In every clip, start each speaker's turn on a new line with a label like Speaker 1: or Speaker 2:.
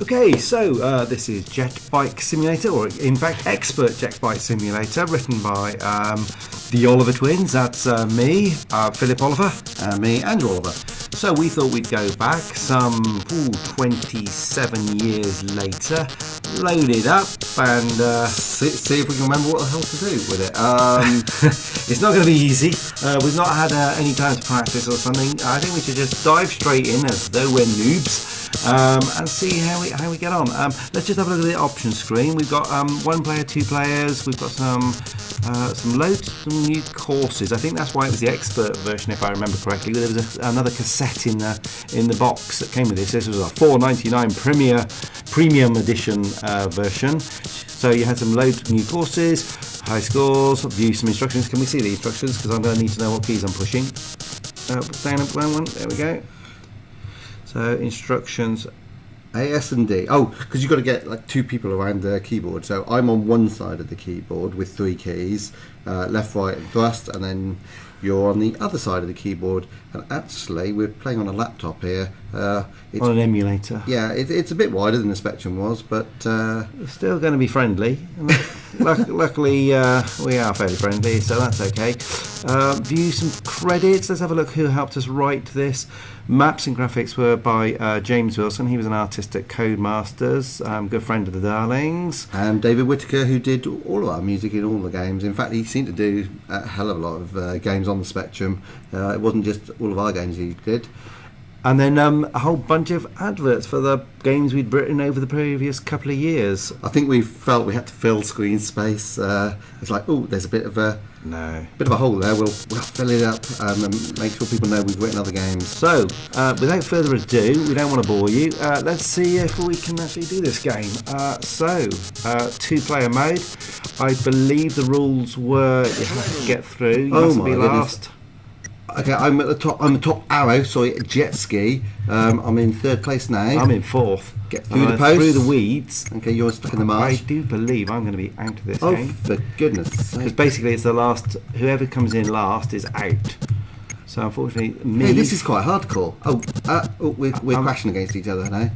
Speaker 1: Okay, so this is Jet Bike Simulator, or in fact Expert Jet Bike Simulator, written by the Oliver twins. That's me, Philip Oliver,
Speaker 2: me, Andrew Oliver.
Speaker 1: So we thought we'd go back some 27 years later, load it up and
Speaker 2: see if we can remember what the hell to do with it.
Speaker 1: It's not going to be easy. We've not had any time to practice or something. I think we should just dive straight in as though we're noobs. And see how we get on. Let's just have a look at the option screen. We've got 1 player, 2 players. We've got some new courses. I think that's why it was the expert version, if I remember correctly. There was another cassette in the box that came with this. This was a $4.99 premium edition version. So you had some loads of new courses, high scores, view some instructions. Can we see the instructions? Because I'm going to need to know what keys I'm pushing. Down one. There we go. So instructions,
Speaker 2: A, S and D. Oh, because you've got to get like 2 people around the keyboard. So I'm on one side of the keyboard with 3 keys, left, right and thrust, and then you're on the other side of the keyboard. And actually we're playing on a laptop here.
Speaker 1: It's on an emulator.
Speaker 2: Yeah, it's a bit wider than the Spectrum was, but
Speaker 1: it's still going to be friendly. Luckily we are fairly friendly, so that's okay. View some credits. Let's have a look who helped us write this. Maps and graphics were by James Wilson. He was an artist at Codemasters, good friend of the Darlings.
Speaker 2: And David Whittaker, who did all of our music in all the games. In fact, he seemed to do a hell of a lot of games on the Spectrum. It wasn't just all of our games he did.
Speaker 1: And then a whole bunch of adverts for the games we'd written over the previous couple of years.
Speaker 2: I think we felt we had to fill screen space. It's like, oh, there's a bit of a hole there. We'll fill it up and make sure people know we've written other games.
Speaker 1: So, without further ado, we don't want to bore you. Let's see if we can actually do this game. 2-player mode. I believe the rules were you have to get through. You must be last.
Speaker 2: Okay, I'm at the top. I'm the top arrow. Sorry, jet ski. I'm in 3rd place now.
Speaker 1: I'm in 4th.
Speaker 2: Get through the post.
Speaker 1: Through the weeds.
Speaker 2: Okay, you're stuck in the marsh.
Speaker 1: I do believe I'm going to be out of this game.
Speaker 2: Oh, for goodness sake.
Speaker 1: Because basically it's the last. Whoever comes in last is out. So unfortunately, me.
Speaker 2: Hey, this is quite hardcore. We're crashing against each other now.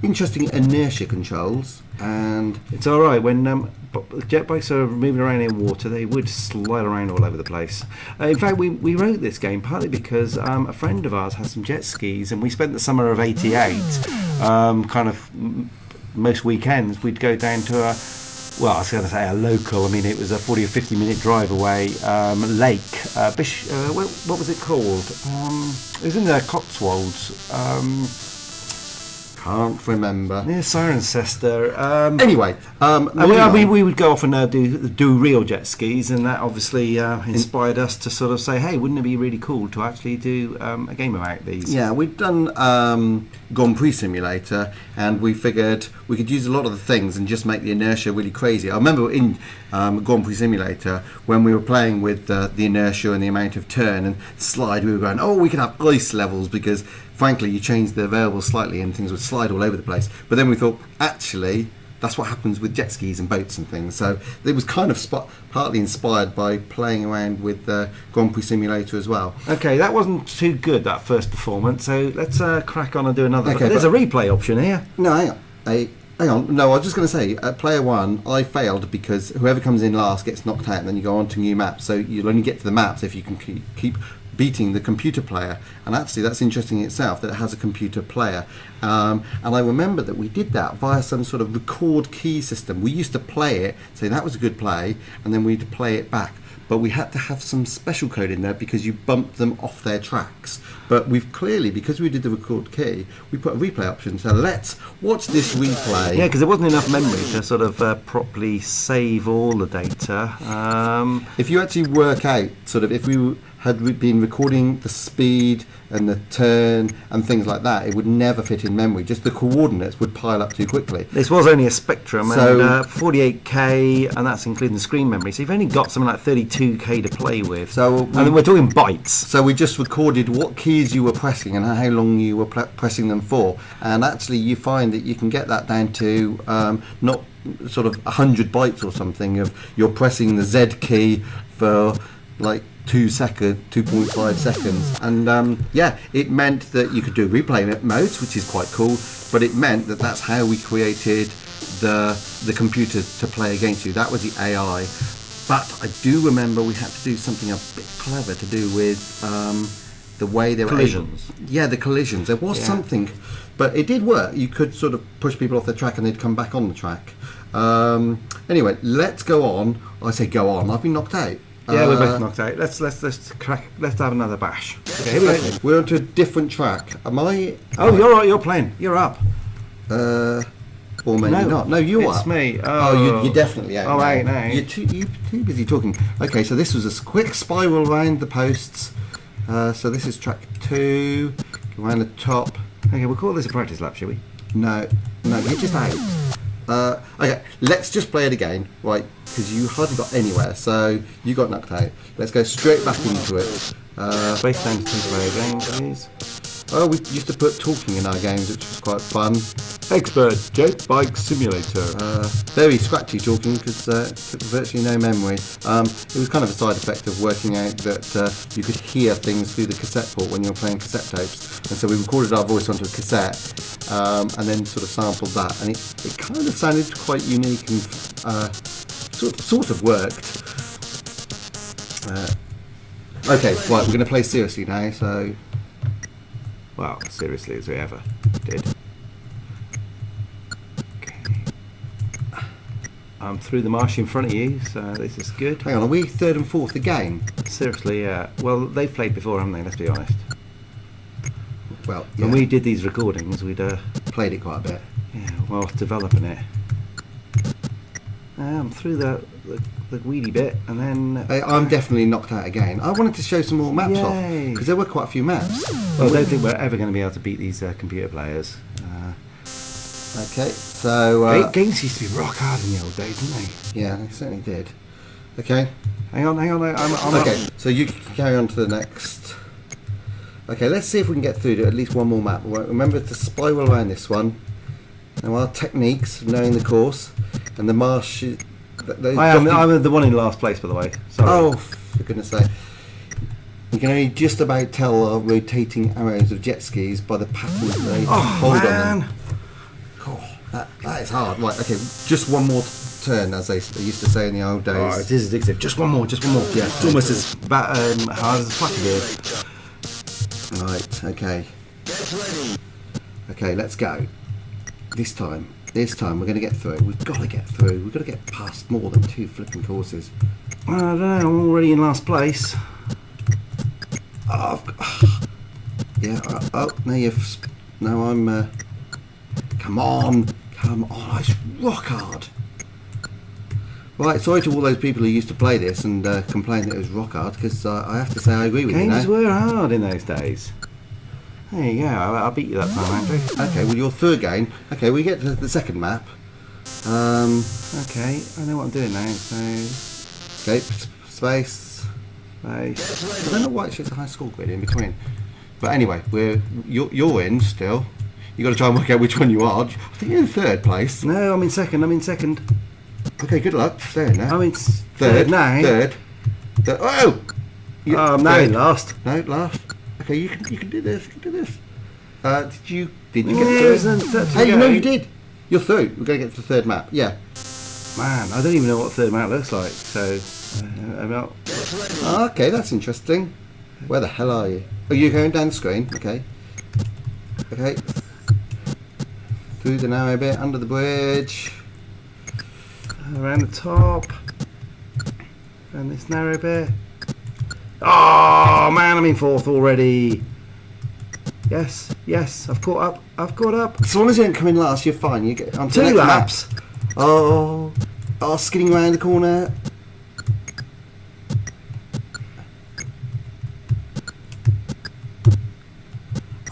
Speaker 2: Interesting inertia controls, and
Speaker 1: it's all right when jet bikes are moving around in water. They would slide around all over the place. In fact, we wrote this game partly because a friend of ours has some jet skis, and we spent the summer of '88. Kind of most weekends we'd go down to I was going to say a local. I mean, it was a 40 or 50 minute drive away. Lake what was it called? It was in the Cotswolds.
Speaker 2: Can't remember.
Speaker 1: Near Cirencester.
Speaker 2: Anyway,
Speaker 1: we would go off and do real jet skis, and that obviously inspired us to sort of say, hey, wouldn't it be really cool to actually do a game about these?
Speaker 2: Yeah, we've done Grand Prix Simulator, and we figured we could use a lot of the things and just make the inertia really crazy. I remember in Grand Prix Simulator, when we were playing with the inertia and the amount of turn and slide, we were going, we can have ice levels, because frankly you changed the variables slightly and things would slide all over the place. But then we thought, actually, that's what happens with jet skis and boats and things. So it was kind of partly inspired by playing around with Grand Prix Simulator as well.
Speaker 1: Okay, that wasn't too good, that first performance, so let's crack on and do another. Okay, there's a replay option here.
Speaker 2: No, hang on. No, I was just going to say, at player 1, I failed because whoever comes in last gets knocked out, and then you go on to new maps. So you'll only get to the maps if you can keep beating the computer player. And actually that's interesting in itself, that it has a computer player. And I remember that we did that via some sort of record key system. We used to play it, say that was a good play, and then we'd play it back. But we had to have some special code in there because you bumped them off their tracks. But we've clearly, because we did the record key, we put a replay option. So let's watch this replay.
Speaker 1: Yeah, because there wasn't enough memory to sort of properly save all the data.
Speaker 2: If you actually work out, sort of, if we had been recording the speed and the turn and things like that, it would never fit in memory. Just the coordinates would pile up too quickly.
Speaker 1: This was only a Spectrum, so, and 48k, and that's including the screen memory. So you've only got something like 32k to play with. So and then we're talking bytes.
Speaker 2: So we just recorded what keys you were pressing and how long you were pressing them for. And actually, you find that you can get that down to not sort of 100 bytes or something of you're pressing the Z key for like 2.5 seconds, and yeah, it meant that you could do replay modes, which is quite cool. But it meant that that's how we created the computer to play against you. That was the AI. But I do remember we had to do something a bit clever to do with the way they were
Speaker 1: Collisions.
Speaker 2: the collisions. There was
Speaker 1: Yeah.
Speaker 2: something, but it did work. You could sort of push people off the track and they'd come back on the track. Anyway, let's go on. I say go on. I've been knocked out.
Speaker 1: Yeah, we're both knocked out. Let's have another bash. Okay, here we go.
Speaker 2: Okay, we're onto a different track. Am I?
Speaker 1: Oh, you're right. You're playing. You're up.
Speaker 2: Or maybe
Speaker 1: No,
Speaker 2: not. No, you are.
Speaker 1: it's me.
Speaker 2: You're definitely out.
Speaker 1: Oh,
Speaker 2: now.
Speaker 1: wait, no.
Speaker 2: You're too busy talking. Okay, so this was a quick spiral around the posts. So this is track 2. Go around the top.
Speaker 1: Okay, we'll call this a practice lap, shall we?
Speaker 2: No, you're just out. Okay, let's just play it again, right? Because you hardly got anywhere, so you got knocked out. Let's go straight back into it.
Speaker 1: Space time to play a game, please.
Speaker 2: Oh, we used to put talking in our games, which was quite fun.
Speaker 1: Expert Jet Bike Simulator.
Speaker 2: Very scratchy talking because took virtually no memory. It was kind of a side effect of working out that you could hear things through the cassette port when you were playing cassette tapes, and so we recorded our voice onto a cassette and then sort of sampled that, and it kind of sounded quite unique and sort of worked. Okay, right, we're going to play seriously now, so...
Speaker 1: Well, seriously, as we ever did. Okay. I'm through the marsh in front of you, so this is good.
Speaker 2: Hang on, are we third and fourth again?
Speaker 1: Seriously, yeah. Well, they've played before, haven't they? Let's be honest.
Speaker 2: Well, yeah,
Speaker 1: When we did these recordings, we'd
Speaker 2: played it quite a bit.
Speaker 1: well, developing it. I'm through the weedy bit, and then...
Speaker 2: I'm definitely knocked out again. I wanted to show some more maps off,
Speaker 1: Yay.
Speaker 2: because there were quite a few maps.
Speaker 1: Well, I don't think we're ever going to be able to beat these computer players.
Speaker 2: Okay, so...
Speaker 1: Games used to be rock hard in the old days, didn't they?
Speaker 2: yeah, they certainly did. Okay.
Speaker 1: Hang on, I'm
Speaker 2: Okay, so you can carry on to the next. Okay, let's see if we can get through to at least one more map. Remember to spiral around this one. Now our techniques of knowing the course and the marsh.
Speaker 1: I'm the one in last place, by the way. Sorry.
Speaker 2: Oh, for goodness sake. You can only just about tell our rotating arrows of jet skis by the patterns they hold on them. Oh, that is hard. Right, okay, just one more turn, as they used to say in the old days.
Speaker 1: Oh, it is addictive. Just one more. Yeah, it's almost as hard as a fucking beard.
Speaker 2: Right, okay. Okay, let's go. This time we're going to get through. We've got to get through. We've got to get past more than 2 flipping courses.
Speaker 1: I don't know, I'm already in last place.
Speaker 2: Oh, yeah. No, I'm. Come on. It's rock hard. Right, sorry to all those people who used to play this and complain that it was rock hard, because I have to say I agree with you now.
Speaker 1: Games were hard in those days. There you go, I'll beat you that time, Andrew.
Speaker 2: Okay, well, your third game. Okay, we get to the second map.
Speaker 1: Okay, I know what I'm doing now, so...
Speaker 2: Okay, space. I don't know why it shows a high score grid in between. But anyway, you're in still. You got to try and work out which one you are. I think you're in third place.
Speaker 1: No, I'm in second.
Speaker 2: Okay, good luck. Stay in there.
Speaker 1: I'm in third now.
Speaker 2: Third. Oh!
Speaker 1: Now in last.
Speaker 2: No, last. Okay, you can do this. Did you get through? Hey, no, you did. You're through. We're going to get to the third map. Yeah.
Speaker 1: Man, I don't even know what third map looks like. So, I'm not.
Speaker 2: Okay, that's interesting. Where the hell are you? Oh, you're going down the screen. Okay. Through the narrow bit, under the bridge.
Speaker 1: Around the top. And this narrow bit. Oh man, I'm in fourth already. Yes, I've caught up.
Speaker 2: As long as you don't come in last, you're fine. You get onto the
Speaker 1: 2
Speaker 2: next
Speaker 1: laps.
Speaker 2: map. Oh, skidding around the corner.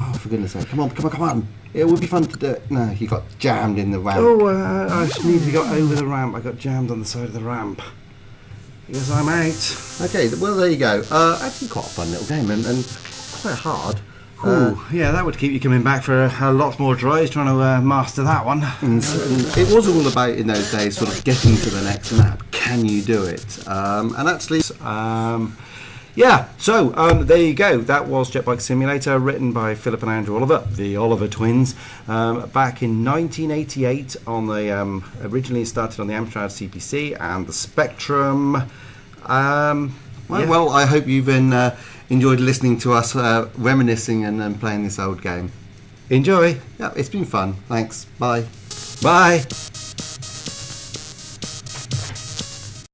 Speaker 2: Oh, for goodness sake! Come on! It would be fun to do it. No, you got jammed in the ramp.
Speaker 1: Oh, I just needed to go over the ramp. I got jammed on the side of the ramp. Because I'm out.
Speaker 2: Okay, well there you go. Actually, quite a fun little game and quite hard.
Speaker 1: Yeah, that would keep you coming back for a lot more tries trying to master that one.
Speaker 2: And it was all about in those days sort of getting to the next map. Can you do it? And actually,
Speaker 1: Yeah, so there you go. That was Jet Bike Simulator, written by Philip and Andrew Oliver, the Oliver twins, back in 1988. On the originally started on the Amstrad CPC and the Spectrum.
Speaker 2: Well, I hope you've enjoyed listening to us reminiscing and playing this old game.
Speaker 1: Enjoy.
Speaker 2: Yeah, it's been fun. Thanks. Bye.
Speaker 1: Bye.